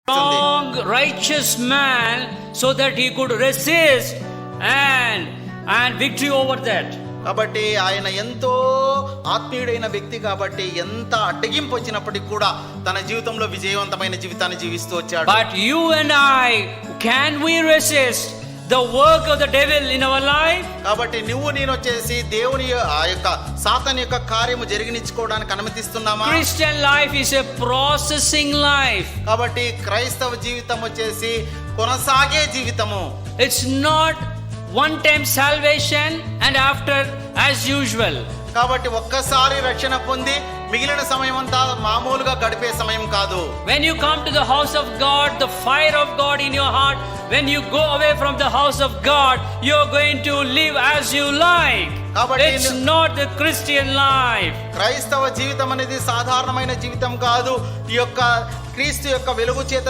strong, righteous man so that he could resist and victory over that. కాబట్టి ఆయన ఎంతో ఆత్మీయుడైన వ్యక్తి కాబట్టి ఎంత అడ్డగింపు వచ్చినప్పటికీ కూడా తన జీవితంలో విజయవంతమైన జీవితాన్ని జీవిస్తూ వచ్చాడు. But you and I, can we resist the work of the devil in our life? కాబట్టి నువ్వు నేను వచ్చేసి దేవుని ఆ యొక్క సాతాను యొక్క కార్యము జరిగించుకోవడానికి అనుమతిస్తున్నామా? Christian life is a processing life. కాబట్టి క్రైస్తవ జీవితం వచ్చేసి కొనసాగే జీవితము. It's not one time salvation and after as usual. కాబట్టి ఒక్కసారి రక్షణ పొంది మిగిలిన సమయం అంతా మామూలుగా గడిపే సమయం కాదు. When you come to the house of God, the fire of God in your heart, when you go away from the house of God, you are going to live as you like. It's not the Christian life. క్రైస్తవ జీవితం అనేది సాధారణమైన జీవితం కాదు. ఈ యొక్క క్రీస్తు యొక్క వెలుగు చేత